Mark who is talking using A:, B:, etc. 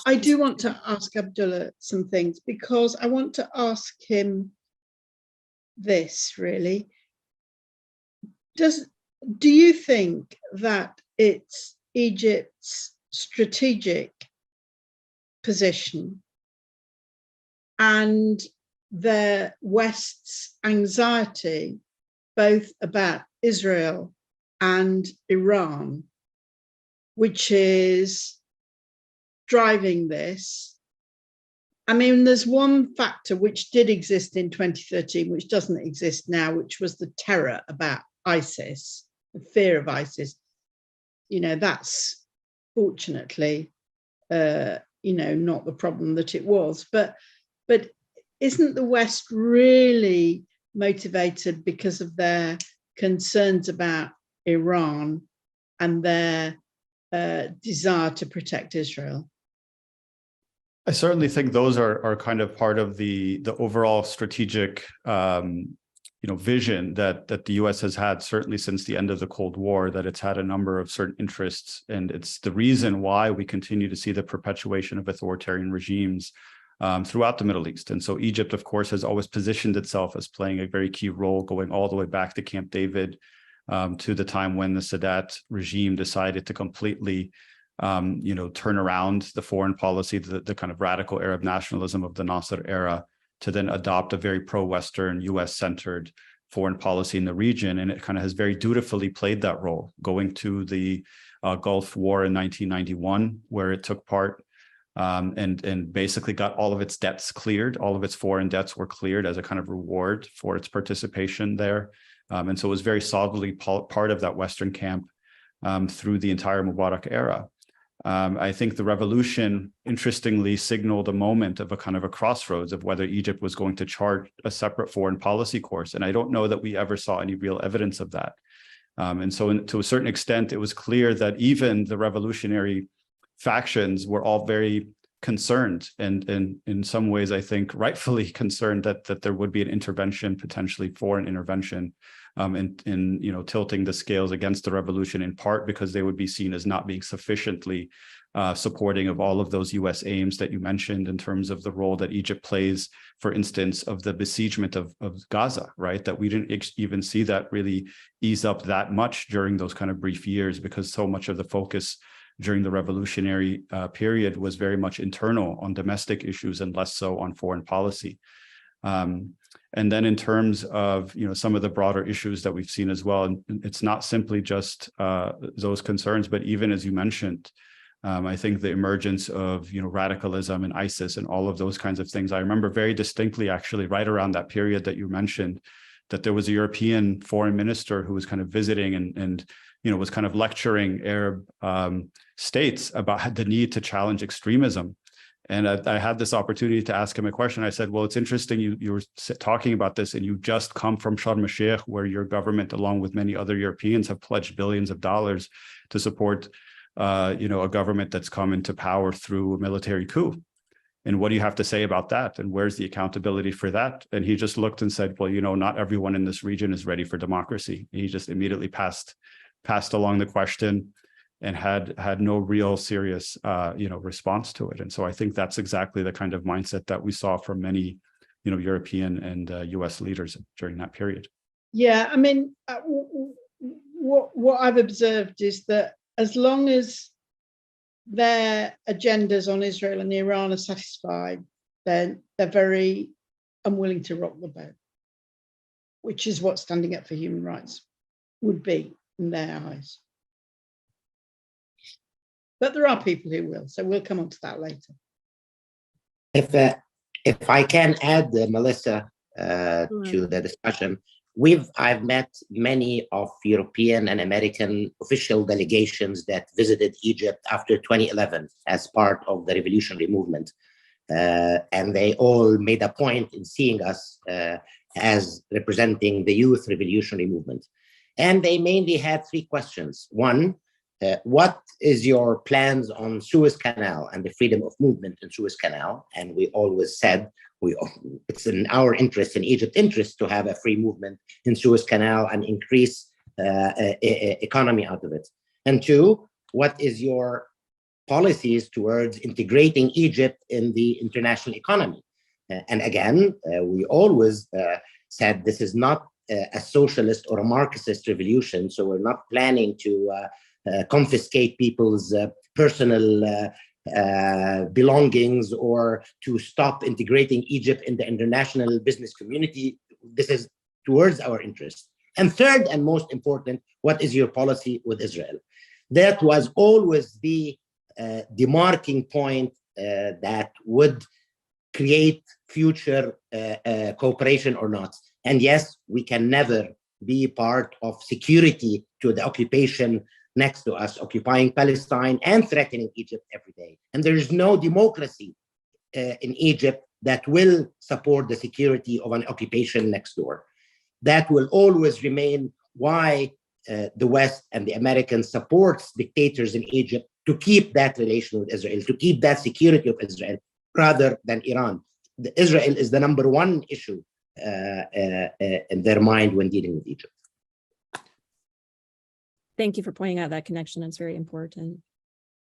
A: I do want to ask Abdullah some things, because I want to ask him this, really. Do you think that it's Egypt's strategic position and the West's anxiety, both about Israel and Iran, which is driving this? I mean, there's one factor which did exist in 2013, which doesn't exist now, which was the terror about ISIS, the fear of ISIS. You know, that's fortunately, you know, not the problem that it was. But isn't the West really motivated because of their concerns about Iran and their desire to protect Israel?
B: I certainly think those are kind of part of the overall strategic vision that the U.S. has had, certainly since the end of the Cold War, that it's had a number of certain interests, and it's the reason why we continue to see the perpetuation of authoritarian regimes throughout the Middle East. And so Egypt, of course, has always positioned itself as playing a very key role, going all the way back to Camp David, to the time when the Sadat regime decided to completely turn around the foreign policy, the kind of radical Arab nationalism of the Nasser era, to then adopt a very pro-Western, US-centered foreign policy in the region. And it kind of has very dutifully played that role, going to the Gulf War in 1991, where it took part, and basically got all of its debts cleared. All of its foreign debts were cleared as a kind of reward for its participation there. And so it was very solidly part of that Western camp through the entire Mubarak era. I think the revolution, interestingly, signaled a moment of a kind of a crossroads of whether Egypt was going to chart a separate foreign policy course. And I don't know that we ever saw any real evidence of that. And so to a certain extent, it was clear that even the revolutionary factions were all very concerned, and in some ways, I think, rightfully concerned that there would be an intervention, potentially foreign intervention, in tilting the scales against the revolution, in part because they would be seen as not being sufficiently supporting of all of those US aims that you mentioned, in terms of the role that Egypt plays, for instance, of the besiegement of Gaza, right? That we didn't even see that really ease up that much during those kind of brief years, because so much of the focus during the revolutionary period was very much internal on domestic issues and less so on foreign policy. And then in terms of some of the broader issues that we've seen as well, and it's not simply just those concerns, but even as you mentioned, I think the emergence of radicalism and ISIS and all of those kinds of things. I remember very distinctly, actually, right around that period that you mentioned, that there was a European foreign minister who was kind of visiting and was kind of lecturing Arab states about the need to challenge extremism. And I had this opportunity to ask him a question. I said, well, it's interesting you were talking about this, and you just come from Sharm el-Sheikh, where your government, along with many other Europeans, have pledged billions of dollars to support a government that's come into power through a military coup. And what do you have to say about that? And where's the accountability for that? And he just looked and said, well, not everyone in this region is ready for democracy. He just immediately passed along the question and had no real serious response to it. And so I think that's exactly the kind of mindset that we saw from many European and US leaders during that period.
A: Yeah, I mean, what I've observed is that as long as their agendas on Israel and Iran are satisfied, then they're very unwilling to rock the boat, which is what standing up for human rights would be in their eyes. But there are people who will, so we'll come on to that later.
C: If I can add, Melissa, to the discussion, I've met many of European and American official delegations that visited Egypt after 2011 as part of the revolutionary movement. And they all made a point in seeing us as representing the youth revolutionary movement. And they mainly had three questions. One, what is your plans on Suez Canal and the freedom of movement in Suez Canal? And we always said, it's in our interest, in Egypt's interest, to have a free movement in Suez Canal and increase economy out of it. And two, what is your policies towards integrating Egypt in the international economy. And again, we always said this is not a socialist or a Marxist revolution, so we're not planning to confiscate people's personal belongings or to stop integrating Egypt in the international business community. This is towards our interests. And third and most important, what is your policy with Israel? That was always the demarking point that would create future cooperation or not. And yes, we can never be part of security to the occupation next to us, occupying Palestine and threatening Egypt every day. And there is no democracy in Egypt that will support the security of an occupation next door. That will always remain why the West and the Americans supports dictators in Egypt to keep that relation with Israel, to keep that security of Israel rather than Iran. Israel is the number one issue in their mind when dealing with Egypt.
D: Thank you for pointing out that connection. It's very important.